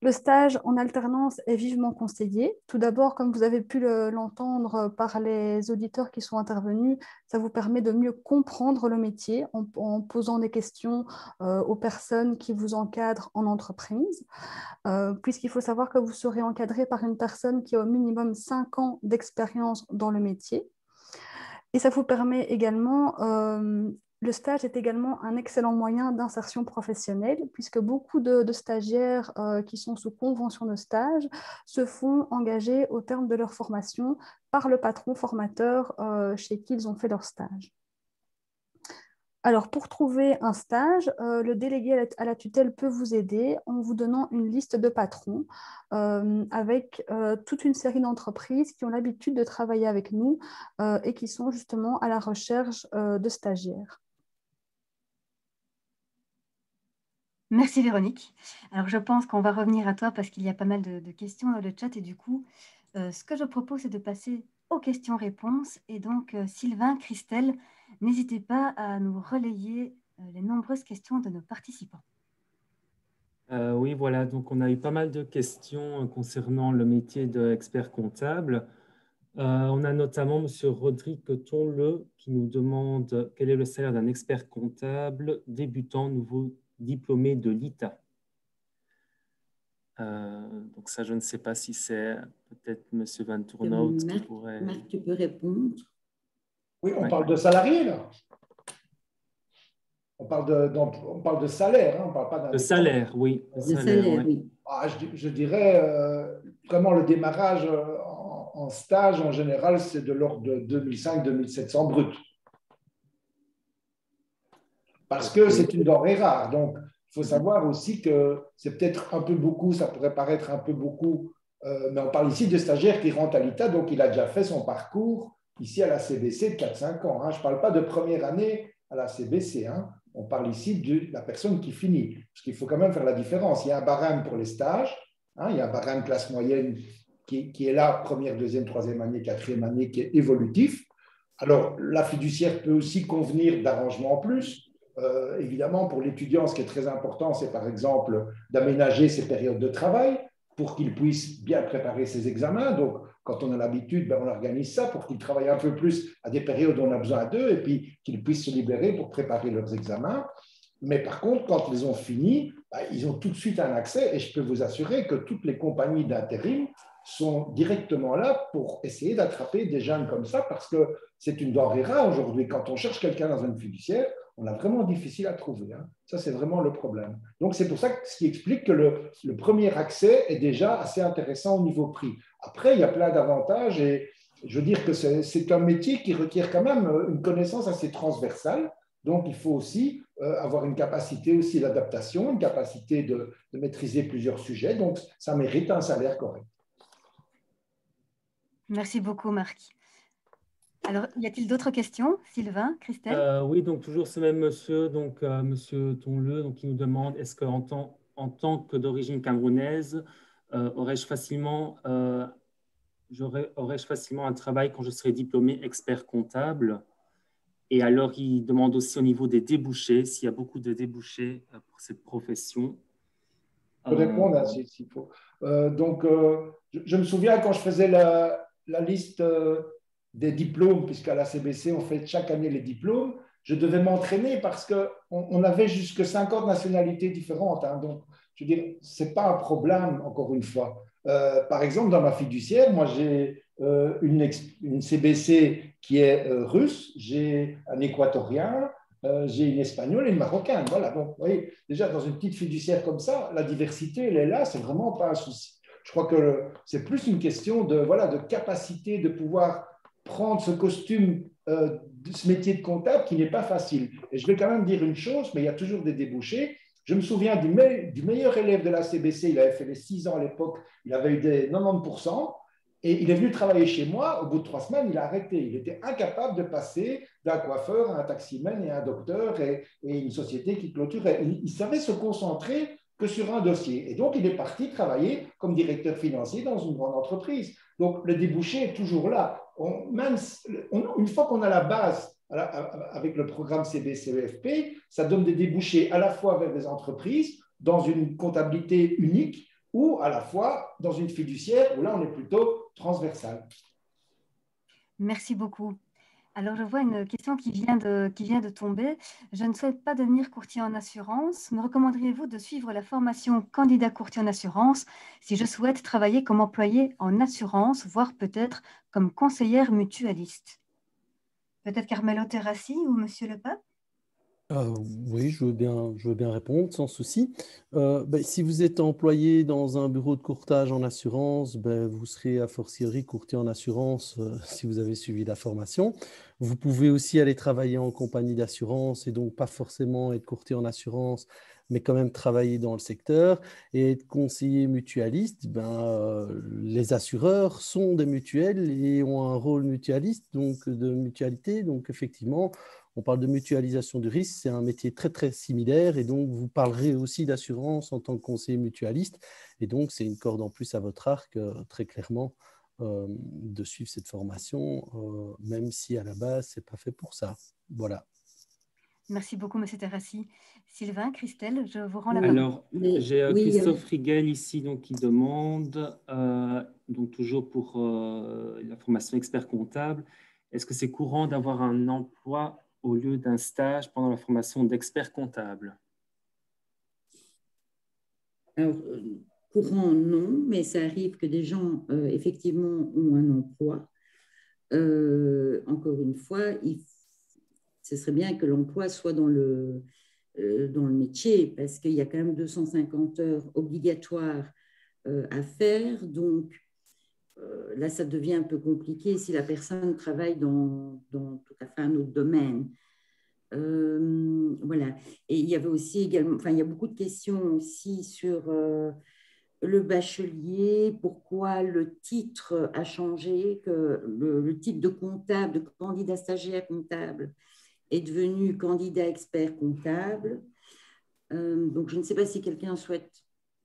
Le stage en alternance est vivement conseillé. Tout d'abord, comme vous avez pu l'entendre par les auditeurs qui sont intervenus, ça vous permet de mieux comprendre le métier en posant des questions aux personnes qui vous encadrent en entreprise, puisqu'il faut savoir que vous serez encadré par une personne qui a au minimum 5 ans d'expérience dans le métier. Et ça vous permet également... le stage est également un excellent moyen d'insertion professionnelle, puisque beaucoup de stagiaires qui sont sous convention de stage se font engager au terme de leur formation par le patron formateur chez qui ils ont fait leur stage. Alors, pour trouver un stage, le délégué à la tutelle peut vous aider en vous donnant une liste de patrons avec toute une série d'entreprises qui ont l'habitude de travailler avec nous et qui sont justement à la recherche de stagiaires. Merci Véronique. Alors je pense qu'on va revenir à toi parce qu'il y a pas mal de questions dans le chat et du coup, ce que je propose c'est de passer aux questions-réponses et donc Sylvain, Christelle, n'hésitez pas à nous relayer les nombreuses questions de nos participants. Oui, voilà, donc on a eu pas mal de questions concernant le métier d'expert comptable. On a notamment M. Rodrigue Tonle qui nous demande quel est le salaire d'un expert comptable débutant nouveau diplômé de l'ITA. Donc ça, je ne sais pas si c'est peut-être M. Van Toornout qui pourrait... Marc, tu peux répondre? Oui, on parle de salarié, là. On parle de salaire, hein, on ne parle pas d'un... De salaire, oui. De salaire, oui. Ah, je dirais, vraiment, le démarrage en stage, en général, c'est de l'ordre de 2500-2700 bruts. Parce que c'est une denrée rare. Donc, il faut savoir aussi que c'est peut-être un peu beaucoup, ça pourrait paraître un peu beaucoup, mais on parle ici de stagiaire qui rentre à l'ITA, donc il a déjà fait son parcours ici à la CBC de 4-5 ans. Hein. Je ne parle pas de première année à la CBC. Hein. On parle ici de la personne qui finit. Parce qu'il faut quand même faire la différence. Il y a un barème pour les stages, hein, il y a un barème classe moyenne qui est là, première, deuxième, troisième année, quatrième année, qui est évolutif. Alors, la fiduciaire peut aussi convenir d'arrangements en plus. Évidemment, pour l'étudiant, ce qui est très important, c'est par exemple d'aménager ses périodes de travail pour qu'il puisse bien préparer ses examens. Donc, quand on a l'habitude, ben, on organise ça pour qu'ils travaillent un peu plus à des périodes où on a besoin d'eux et puis qu'ils puissent se libérer pour préparer leurs examens. Mais par contre, quand ils ont fini, ben, ils ont tout de suite un accès et je peux vous assurer que toutes les compagnies d'intérim sont directement là pour essayer d'attraper des jeunes comme ça parce que c'est une denrée rare aujourd'hui. Quand on cherche quelqu'un dans une fiduciaire, on a vraiment difficile à trouver. Hein. Ça, c'est vraiment le problème. Donc, c'est pour ça que ce qui explique que le premier accès est déjà assez intéressant au niveau prix. Après, il y a plein d'avantages et je veux dire que c'est un métier qui requiert quand même une connaissance assez transversale. Donc, il faut aussi avoir une capacité aussi d'adaptation, une capacité de maîtriser plusieurs sujets. Donc, ça mérite un salaire correct. Merci beaucoup, Marc. Alors, y a-t-il d'autres questions, Sylvain, Christelle? Oui, donc toujours ce même monsieur, donc monsieur Tonle, donc qui nous demande est-ce qu'en tant que d'origine camerounaise, aurais-je facilement un travail quand je serai diplômé expert comptable? Et alors, il demande aussi au niveau des débouchés, s'il y a beaucoup de débouchés pour cette profession. Je peux répondre s'il faut. Je me souviens quand je faisais la liste des diplômes, puisqu'à la CBC, on fait chaque année les diplômes, je devais m'entraîner parce qu'on avait jusque 50 nationalités différentes. Hein, donc, je veux dire, ce n'est pas un problème, encore une fois. Par exemple, dans ma fiduciaire, moi, j'ai une CBC qui est russe, j'ai un équatorien, j'ai une espagnole et une marocaine. Voilà, donc, vous voyez, déjà, dans une petite fiduciaire comme ça, la diversité, elle est là, c'est vraiment pas un souci. Je crois que c'est plus une question de capacité de pouvoir prendre ce costume, ce métier de comptable qui n'est pas facile. Et je vais quand même dire une chose, mais il y a toujours des débouchés. Je me souviens du meilleur élève de la CBC, il avait fait les 6 ans à l'époque, il avait eu des 90%, et il est venu travailler chez moi, au bout de 3 semaines, il a arrêté. Il était incapable de passer d'un coiffeur à un taximan et à un docteur et une société qui clôturait. Il savait se concentrer que sur un dossier. Et donc, il est parti travailler comme directeur financier dans une grande entreprise. Donc, le débouché est toujours là. Une fois qu'on a la base avec le programme CBCEFP, ça donne des débouchés à la fois vers des entreprises dans une comptabilité unique ou à la fois dans une fiduciaire où là, on est plutôt transversal. Merci beaucoup. Alors, je vois une question qui vient de tomber. Je ne souhaite pas devenir courtier en assurance. Me recommanderiez-vous de suivre la formation candidat courtier en assurance si je souhaite travailler comme employé en assurance, voire peut-être comme conseillère mutualiste? Peut-être Carmelo Terrassi ou Monsieur Le Pape? Oui, je veux bien répondre sans souci. Si vous êtes employé dans un bureau de courtage en assurance, vous serez a fortiori courtier en assurance si vous avez suivi la formation. Vous pouvez aussi aller travailler en compagnie d'assurance et donc pas forcément être courtier en assurance, mais quand même travailler dans le secteur et être conseiller mutualiste. Les assureurs sont des mutuelles et ont un rôle mutualiste, donc de mutualité. Donc effectivement, on parle de mutualisation du risque, c'est un métier très, très similaire et donc vous parlerez aussi d'assurance en tant que conseiller mutualiste et donc c'est une corde en plus à votre arc, très clairement, de suivre cette formation, même si à la base, ce n'est pas fait pour ça. Voilà. Merci beaucoup, M. Terrassi. Sylvain, Christelle, je vous rends la parole. Alors, j'ai Christophe Rigel ici donc, qui demande, donc toujours pour la formation expert comptable, est-ce que c'est courant d'avoir un emploi au lieu d'un stage pendant la formation d'expert comptable? Alors, courant, non, mais ça arrive que des gens, effectivement, ont un emploi. Encore une fois, ce serait bien que l'emploi soit dans le métier, parce qu'il y a quand même 250 heures obligatoires à faire. Donc, là, ça devient un peu compliqué si la personne travaille dans tout à fait un autre domaine. Voilà. Et il y avait aussi également, il y a beaucoup de questions aussi sur le bachelier, pourquoi le titre a changé, que le titre de comptable, de candidat stagiaire comptable, est devenu candidat expert comptable. Donc, je ne sais pas si quelqu'un souhaite.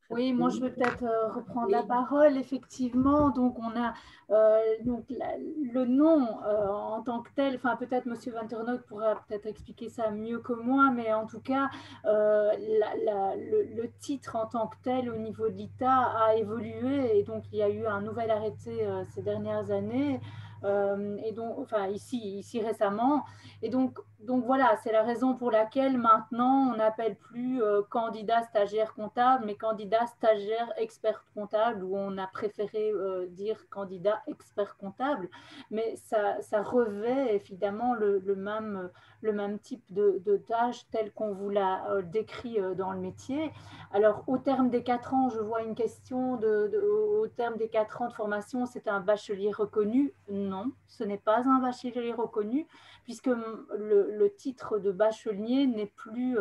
Oui, moi je vais peut-être reprendre la parole. Effectivement, donc on a le nom en tant que tel, enfin peut-être M. Vanternoot pourra peut-être expliquer ça mieux que moi, mais en tout cas, le titre en tant que tel au niveau de l'ITA a évolué et donc il y a eu un nouvel arrêté ces dernières années. Et donc, enfin ici récemment, et donc voilà, c'est la raison pour laquelle maintenant on n'appelle plus candidat stagiaire comptable, mais candidat stagiaire expert comptable, où on a préféré dire candidat expert comptable, mais ça revêt évidemment le même type de tâche tel qu'on vous l'a décrit dans le métier. Alors au terme des 4 ans, je vois une question au terme des 4 ans de formation, c'est un bachelier reconnu? Non, ce n'est pas un bachelier reconnu, puisque le titre de bachelier n'est plus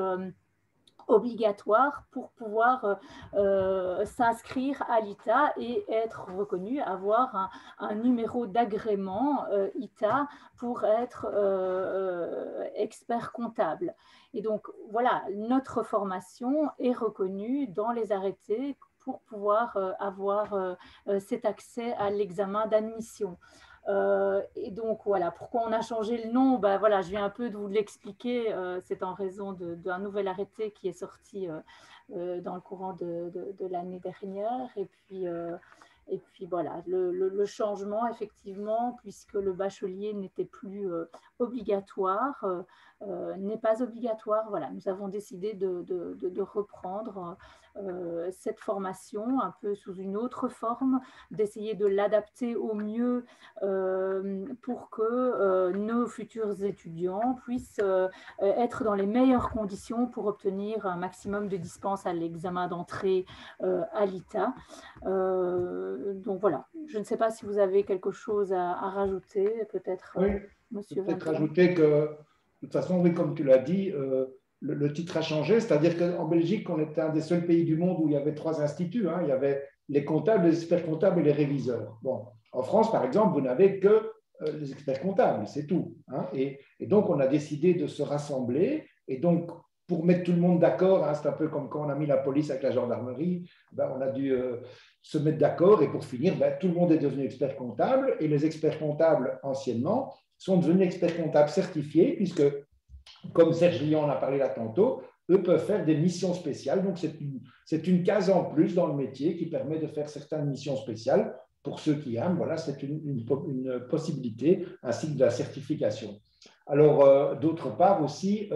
obligatoire pour pouvoir s'inscrire à l'ITA et être reconnu, avoir un numéro d'agrément ITA pour être expert comptable. Et donc, voilà, notre formation est reconnue dans les arrêtés pour pouvoir avoir cet accès à l'examen d'admission. Et donc, voilà, pourquoi on a changé le nom? Voilà, je viens un peu de vous l'expliquer. C'est en raison d'un nouvel arrêté qui est sorti dans le courant de l'année dernière. Et puis voilà, le changement, effectivement, puisque le bachelier n'était plus obligatoire, n'est pas obligatoire. Voilà, nous avons décidé de reprendre cette formation un peu sous une autre forme, d'essayer de l'adapter au mieux pour que nos futurs étudiants puissent être dans les meilleures conditions pour obtenir un maximum de dispenses à l'examen d'entrée à l'ITA. Donc voilà, je ne sais pas si vous avez quelque chose à rajouter, peut-être, oui, Monsieur peut-être Vanternoot. rajouter que, de toute façon, oui, comme tu l'as dit, le titre a changé, c'est-à-dire qu'en Belgique, on était un des seuls pays du monde où il y avait 3 instituts. Il y avait les comptables, les experts comptables et les réviseurs. Bon, en France, par exemple, vous n'avez que les experts comptables, c'est tout. Et donc, on a décidé de se rassembler. Et donc, pour mettre tout le monde d'accord, c'est un peu comme quand on a mis la police avec la gendarmerie, on a dû se mettre d'accord. Et pour finir, tout le monde est devenu expert comptable. Et les experts comptables, anciennement, sont devenus experts comptables certifiés, puisque, comme Serge Lion en a parlé là tantôt, eux peuvent faire des missions spéciales. Donc, c'est une case en plus dans le métier qui permet de faire certaines missions spéciales. Pour ceux qui aiment, voilà, c'est une possibilité, ainsi que de la certification. Alors, d'autre part aussi,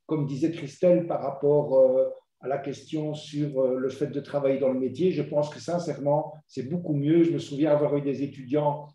comme disait Christelle par rapport à la question sur le fait de travailler dans le métier, je pense que sincèrement, c'est beaucoup mieux. Je me souviens avoir eu des étudiants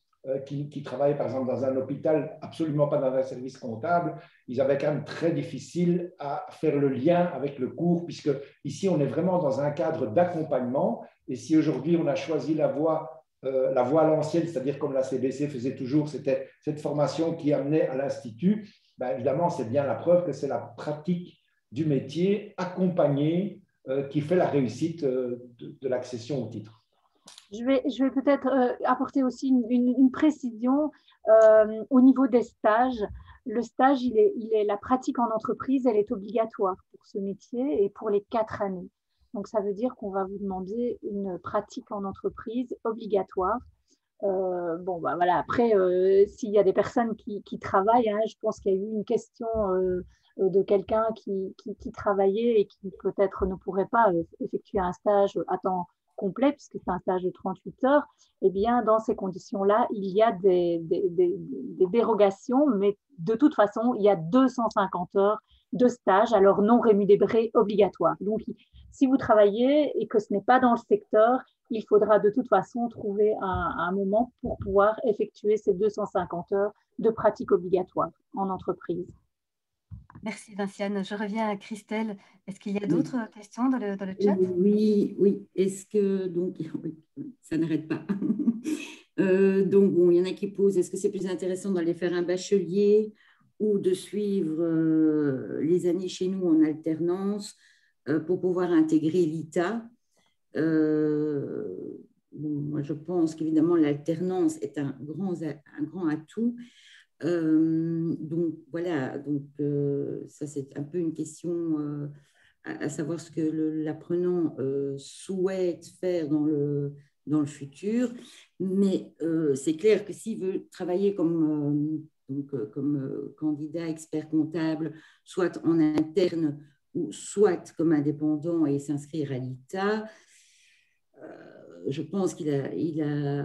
qui travaillaient par exemple dans un hôpital, absolument pas dans un service comptable. Ils avaient quand même très difficile à faire le lien avec le cours, puisque ici, on est vraiment dans un cadre d'accompagnement. Et si aujourd'hui, on a choisi la voie à l'ancienne, c'est-à-dire comme la CBC faisait toujours, c'était cette formation qui amenait à l'Institut, ben évidemment, c'est bien la preuve que c'est la pratique du métier accompagnée qui fait la réussite de l'accession au titre. Je vais peut-être apporter aussi une précision au niveau des stages. Le stage, la pratique en entreprise, elle est obligatoire pour ce métier et pour les 4 années. Donc, ça veut dire qu'on va vous demander une pratique en entreprise obligatoire. Bon, bah, voilà. Après, s'il y a des personnes qui travaillent, hein, je pense qu'il y a eu une question de quelqu'un qui travaillait et qui peut-être ne pourrait pas effectuer un stage à temps complet, puisque c'est un stage de 38 heures, eh bien, dans ces conditions-là, il y a des dérogations, mais de toute façon, il y a 250 heures de stage, alors non rémunéré obligatoire. Donc, si vous travaillez et que ce n'est pas dans le secteur, il faudra de toute façon trouver un moment pour pouvoir effectuer ces 250 heures de pratique obligatoire en entreprise. Merci Vinciane. Je reviens à Christelle. Est-ce qu'il y a d'autres questions dans le chat? Oui. Est-ce que, donc, ça n'arrête pas. Donc, bon, il y en a qui posent, est-ce que c'est plus intéressant d'aller faire un bachelier ou de suivre les années chez nous en alternance pour pouvoir intégrer l'ITA? Moi, je pense qu'évidemment, l'alternance est un grand atout. Donc, voilà, ça, c'est un peu une question à savoir ce que l'apprenant souhaite faire dans le futur. Mais c'est clair que s'il veut travailler comme candidat expert comptable, soit en interne ou soit comme indépendant et s'inscrire à l'ITA, je pense qu'il a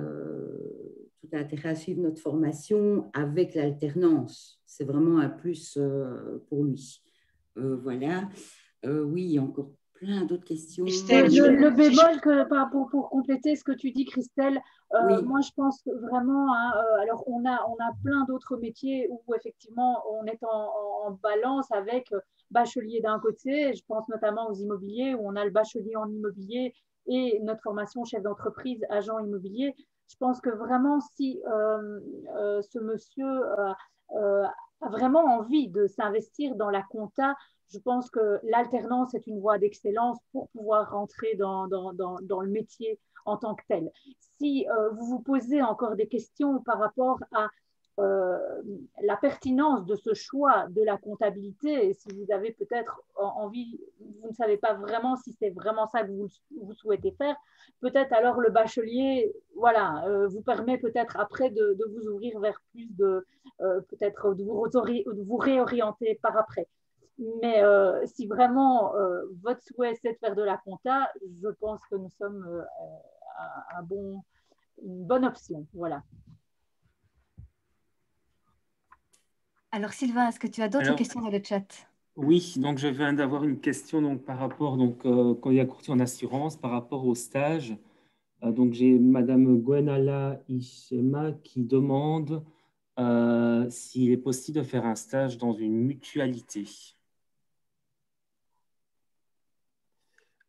tout intérêt à suivre notre formation avec l'alternance. C'est vraiment un plus pour lui. Voilà. Oui, il y a encore plein d'autres questions. Christelle, le bémol, pour compléter ce que tu dis, Christelle, oui. Moi je pense que vraiment, hein, alors on a plein d'autres métiers où effectivement on est en balance avec bachelier d'un côté, je pense notamment aux immobiliers où on a le bachelier en immobilier et notre formation chef d'entreprise, agent immobilier. Je pense que vraiment si ce monsieur a vraiment envie de s'investir dans la compta, je pense que l'alternance est une voie d'excellence pour pouvoir rentrer dans le métier en tant que tel. Si vous vous posez encore des questions par rapport à la pertinence de ce choix de la comptabilité, et si vous avez peut-être envie, vous ne savez pas vraiment si c'est vraiment ça que vous souhaitez faire, peut-être alors le bachelier vous permet peut-être après de vous ouvrir vers plus peut-être de vous réorienter par après. Mais si vraiment votre souhait c'est de faire de la compta, je pense que nous sommes une bonne option. Voilà. Alors Sylvain, est-ce que tu as d'autres questions dans le chat? Oui, donc je viens d'avoir une question donc, par rapport, candidat courtier en assurance, par rapport au stage. Donc j'ai Madame Gwenala Ishema qui demande s'il est possible de faire un stage dans une mutualité.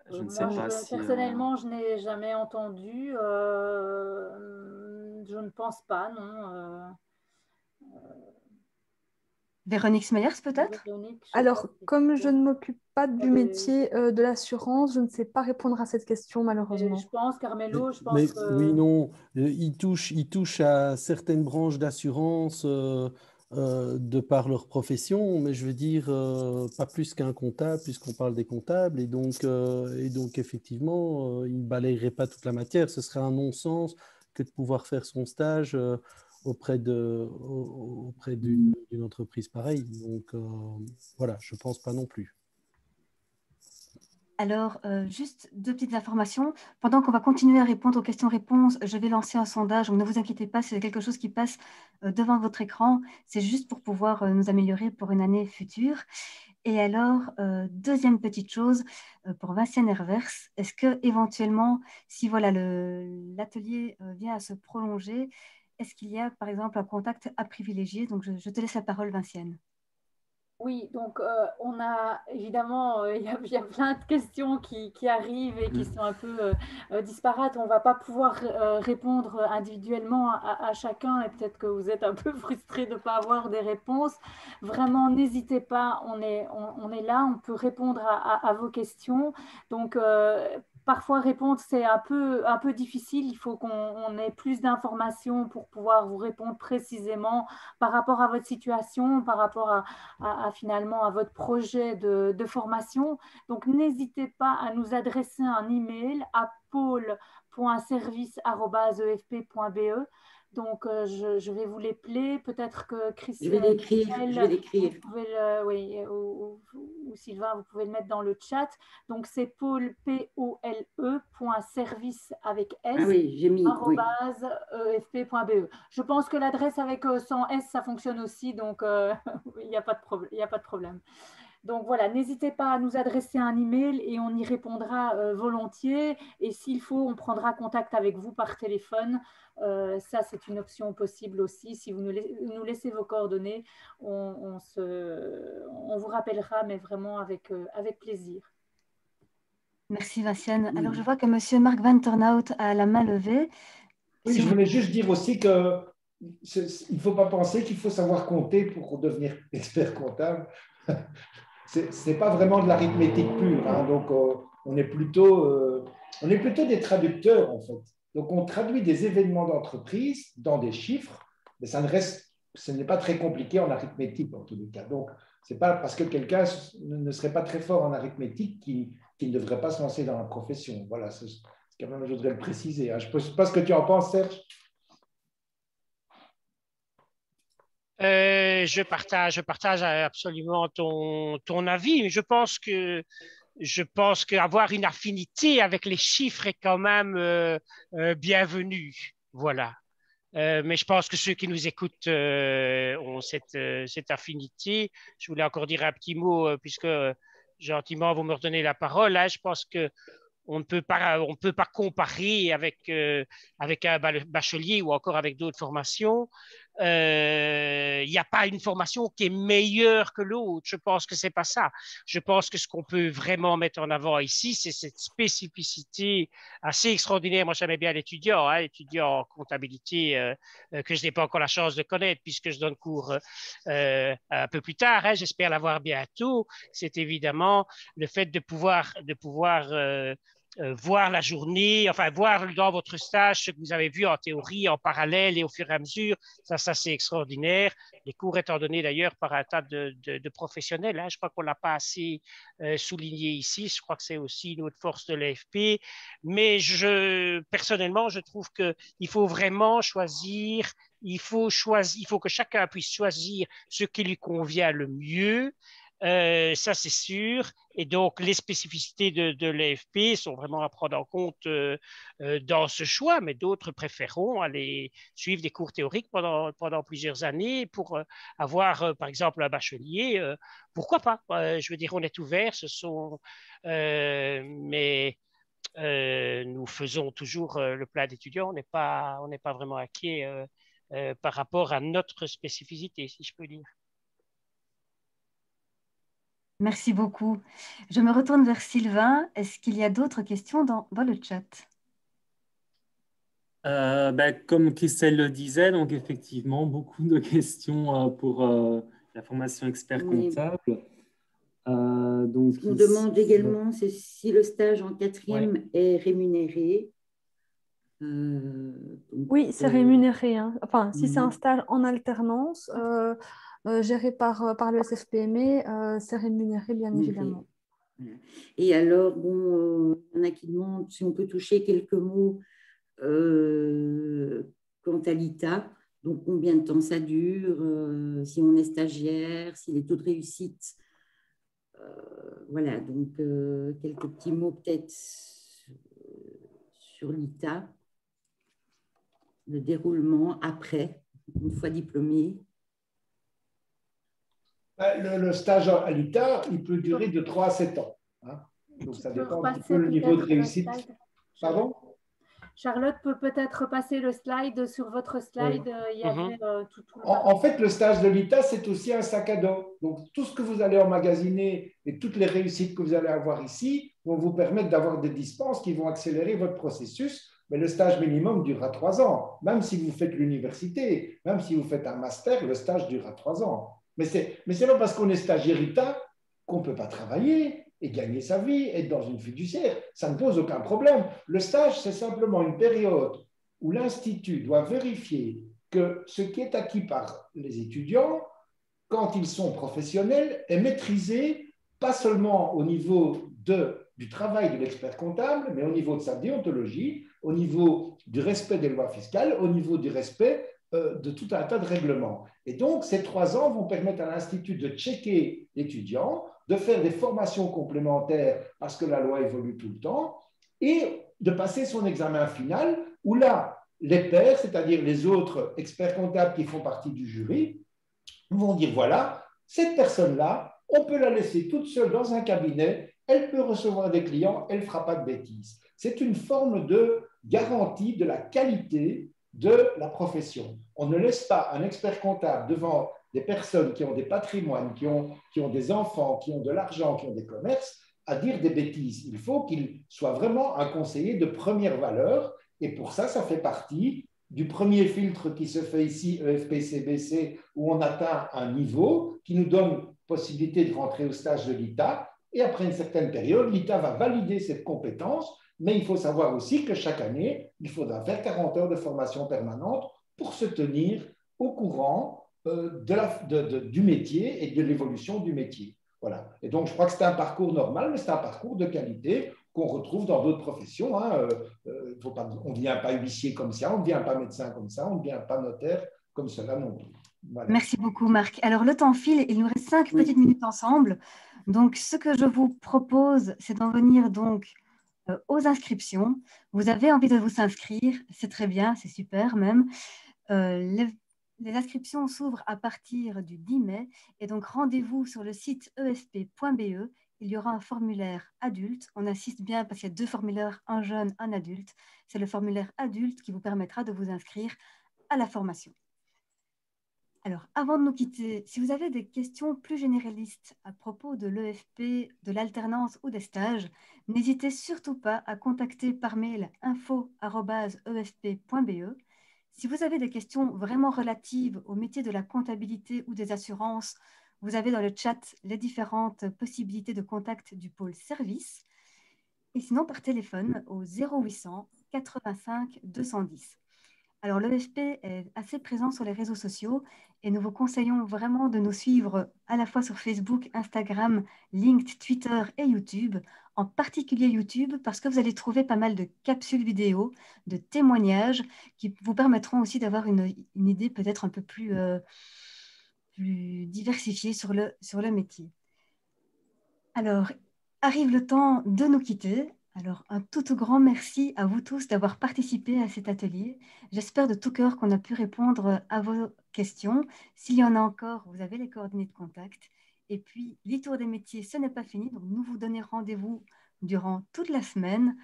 Je ne sais pas si... Personnellement, je n'ai jamais entendu. Je ne pense pas, non. Véronique Smeyers, peut-être? Alors, comme je ne m'occupe pas du métier de l'assurance, je ne sais pas répondre à cette question, malheureusement. Je pense, Carmelo, je pense que... Oui, non, il touche à certaines branches d'assurance de par leur profession, mais je veux dire, pas plus qu'un comptable, puisqu'on parle des comptables, et donc effectivement, il ne balayerait pas toute la matière. Ce serait un non-sens que de pouvoir faire son stage auprès d'une entreprise pareille. Donc, voilà, je ne pense pas non plus. Alors, juste deux petites informations. Pendant qu'on va continuer à répondre aux questions-réponses, je vais lancer un sondage. Donc, ne vous inquiétez pas, c'est quelque chose qui passe devant votre écran. C'est juste pour pouvoir nous améliorer pour une année future. Et alors, deuxième petite chose, pour Vinciane Hervers, est-ce que éventuellement, si voilà, l'atelier vient à se prolonger, est-ce qu'il y a par exemple un contact à privilégier? Donc, je te laisse la parole, Vinciane. Oui, donc on a évidemment, il y a plein de questions qui arrivent et qui sont un peu disparates. On ne va pas pouvoir répondre individuellement à chacun et peut-être que vous êtes un peu frustrés de ne pas avoir des réponses. Vraiment, n'hésitez pas, on est là, on peut répondre à vos questions. Donc, parfois répondre, c'est un peu difficile. Il faut qu'on ait plus d'informations pour pouvoir vous répondre précisément par rapport à votre situation, par rapport finalement à votre projet de formation. Donc, n'hésitez pas à nous adresser un email à pôle.service@efp.be. Donc, je vais vous l'épeler. Peut-être que Christelle, je vais l'écrire. Ou Sylvain, vous pouvez le mettre dans le chat. Donc, c'est pôle, POLE.service avec S, @efp.be. Je pense que l'adresse avec sans S, ça fonctionne aussi. Donc, il n'y a pas de problème. Donc voilà, n'hésitez pas à nous adresser un email et on y répondra volontiers. Et s'il faut, on prendra contact avec vous par téléphone. Ça, c'est une option possible aussi. Si vous nous laissez vos coordonnées, on vous rappellera, mais vraiment avec plaisir. Merci Vinciane. Alors, je vois que monsieur Marc Van Turnhout a la main levée. Oui, je voulais juste dire aussi qu'il ne faut pas penser qu'il faut savoir compter pour devenir expert comptable. Ce n'est pas vraiment de l'arithmétique pure. Hein. Donc, on est plutôt des traducteurs, en fait. Donc, on traduit des événements d'entreprise dans des chiffres, mais ce n'est pas très compliqué en arithmétique, en tous les cas. Donc, ce n'est pas parce que quelqu'un ne serait pas très fort en arithmétique qu'il ne devrait pas se lancer dans la profession. Voilà, c'est quand même, je voudrais le préciser. Hein. Je ne sais pas ce que tu en penses, Serge. Je partage absolument ton avis. Je pense qu'avoir une affinité avec les chiffres est quand même bienvenu. Voilà. Mais je pense que ceux qui nous écoutent ont cette affinité. Je voulais encore dire un petit mot, puisque gentiment vous me redonnez la parole. Hein. Je pense que on ne peut pas comparer avec un bachelier ou encore avec d'autres formations. Il n'y a pas une formation qui est meilleure que l'autre. Je pense que ce n'est pas ça. Je pense que ce qu'on peut vraiment mettre en avant ici, c'est cette spécificité assez extraordinaire. Moi, j'aimais bien l'étudiant en comptabilité que je n'ai pas encore la chance de connaître puisque je donne cours un peu plus tard. Hein, j'espère l'avoir bientôt. C'est évidemment le fait de pouvoir voir la journée, enfin voir dans votre stage ce que vous avez vu en théorie, en parallèle et au fur et à mesure, ça c'est extraordinaire. Les cours étant donnés d'ailleurs par un tas de professionnels, hein. Je crois qu'on ne l'a pas assez souligné ici, je crois que c'est aussi une autre force de l'AFP, mais personnellement, je trouve qu'il faut vraiment choisir, il faut que chacun puisse choisir ce qui lui convient le mieux. Ça, c'est sûr. Et donc, les spécificités de l'AFP sont vraiment à prendre en compte dans ce choix, mais d'autres préféreront aller suivre des cours théoriques pendant plusieurs années pour avoir, par exemple, un bachelier. Pourquoi pas? Je veux dire, on est ouvert, mais nous faisons toujours le plan d'étudiants. On n'est pas vraiment inquiet par rapport à notre spécificité, si je peux dire. Merci beaucoup. Je me retourne vers Sylvain. Est-ce qu'il y a d'autres questions dans le chat? Comme Christelle le disait, donc effectivement, beaucoup de questions pour la formation expert comptable. Donc, on demande également si le stage en quatrième est rémunéré. Oui, c'est rémunéré. Hein. Enfin, si c'est un stage en alternance, géré par le SFPME, c'est rémunéré, bien évidemment. Et alors, bon, il y en a qui demandent si on peut toucher quelques mots quant à l'ITA. Donc, combien de temps ça dure, si on est stagiaire, si les taux de réussite voilà, donc quelques petits mots peut-être sur l'ITA, le déroulement après, une fois diplômé. Le stage à l'ITA, il peut durer de 3 à 7 ans. Hein. Donc, ça dépend un petit peu le niveau de réussite. Pardon ? Charlotte peut peut-être passer le slide. Sur votre slide, oui. Il y avait tout le en fait, le stage de l'ITA, c'est aussi un sac à dos. Donc, tout ce que vous allez emmagasiner et toutes les réussites que vous allez avoir ici vont vous permettre d'avoir des dispenses qui vont accélérer votre processus. Mais le stage minimum durera 3 ans. Même si vous faites l'université, même si vous faites un master, le stage durera 3 ans. Mais c'est pas parce qu'on est stagiaire ITA qu'on ne peut pas travailler et gagner sa vie, être dans une fiduciaire. Ça ne pose aucun problème. Le stage, c'est simplement une période où l'Institut doit vérifier que ce qui est acquis par les étudiants, quand ils sont professionnels, est maîtrisé, pas seulement au niveau du travail de l'expert comptable, mais au niveau de sa déontologie, au niveau du respect des lois fiscales, au niveau du respect de tout un tas de règlements. Et donc, ces 3 ans vont permettre à l'Institut de checker l'étudiant, de faire des formations complémentaires parce que la loi évolue tout le temps, et de passer son examen final où là, les pairs, c'est-à-dire les autres experts comptables qui font partie du jury, vont dire voilà, cette personne-là, on peut la laisser toute seule dans un cabinet, elle peut recevoir des clients, elle ne fera pas de bêtises. C'est une forme de garantie de la qualité de la profession. On ne laisse pas un expert comptable devant des personnes qui ont des patrimoines, qui ont des enfants, qui ont de l'argent, qui ont des commerces, à dire des bêtises. Il faut qu'il soit vraiment un conseiller de première valeur. Et pour ça, ça fait partie du premier filtre qui se fait ici, EFP-CBC, où on atteint un niveau qui nous donne possibilité de rentrer au stage de l'ITA. Et après une certaine période, l'ITA va valider cette compétence, mais il faut savoir aussi que chaque année, il faudra faire 40 heures de formation permanente pour se tenir au courant du métier et de l'évolution du métier. Voilà. Et donc, je crois que c'est un parcours normal, mais c'est un parcours de qualité qu'on retrouve dans d'autres professions. Hein. On ne devient pas huissier comme ça, on ne devient pas médecin comme ça, on ne devient pas notaire comme cela non plus. Voilà. Merci beaucoup, Marc. Alors, le temps file, il nous reste 5 petites minutes ensemble. Donc, ce que je vous propose, c'est d'en venir donc aux inscriptions. Vous avez envie de vous inscrire, c'est très bien, c'est super même. Les inscriptions s'ouvrent à partir du 10 mai et donc rendez-vous sur le site efp.be. Il y aura un formulaire adulte. On insiste bien parce qu'il y a 2 formulaires, un jeune, un adulte. C'est le formulaire adulte qui vous permettra de vous inscrire à la formation. Alors, avant de nous quitter, si vous avez des questions plus généralistes à propos de l'EFP, de l'alternance ou des stages, n'hésitez surtout pas à contacter par mail info@efp.be. Si vous avez des questions vraiment relatives au métier de la comptabilité ou des assurances, vous avez dans le chat les différentes possibilités de contact du pôle service. Et sinon, par téléphone au 0800 85 210. Alors, l'EFP est assez présent sur les réseaux sociaux et nous vous conseillons vraiment de nous suivre à la fois sur Facebook, Instagram, LinkedIn, Twitter et YouTube, en particulier YouTube parce que vous allez trouver pas mal de capsules vidéo, de témoignages qui vous permettront aussi d'avoir une idée peut-être un peu plus diversifiée sur le métier. Alors, arrive le temps de nous quitter. Alors, un tout grand merci à vous tous d'avoir participé à cet atelier. J'espère de tout cœur qu'on a pu répondre à vos questions. S'il y en a encore, vous avez les coordonnées de contact. Et puis, l'e-tour des métiers, ce n'est pas fini. Donc, nous vous donnons rendez-vous durant toute la semaine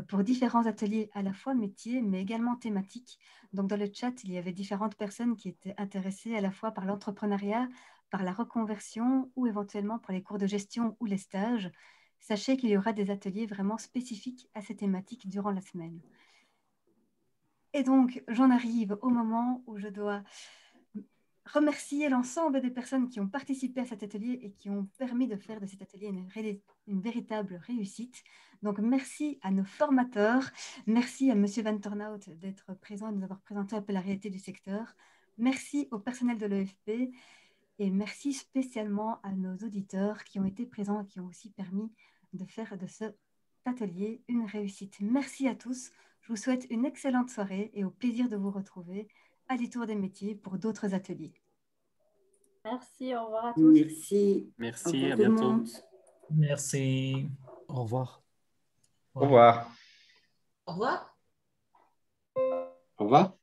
pour différents ateliers à la fois métiers, mais également thématiques. Donc, dans le chat, il y avait différentes personnes qui étaient intéressées à la fois par l'entrepreneuriat, par la reconversion ou éventuellement pour les cours de gestion ou les stages. Sachez qu'il y aura des ateliers vraiment spécifiques à ces thématiques durant la semaine. Et donc, j'en arrive au moment où je dois remercier l'ensemble des personnes qui ont participé à cet atelier et qui ont permis de faire de cet atelier une véritable réussite. Donc, merci à nos formateurs. Merci à M. Van Tornout d'être présent et de nous avoir présenté un peu la réalité du secteur. Merci au personnel de l'EFP. Et merci spécialement à nos auditeurs qui ont été présents et qui ont aussi permis de faire de cet atelier une réussite. Merci à tous. Je vous souhaite une excellente soirée et au plaisir de vous retrouver à l'e-tour des métiers pour d'autres ateliers. Merci, au revoir à tous. Merci. Merci, à bientôt. Merci. Au revoir. Au revoir. Au revoir. Au revoir.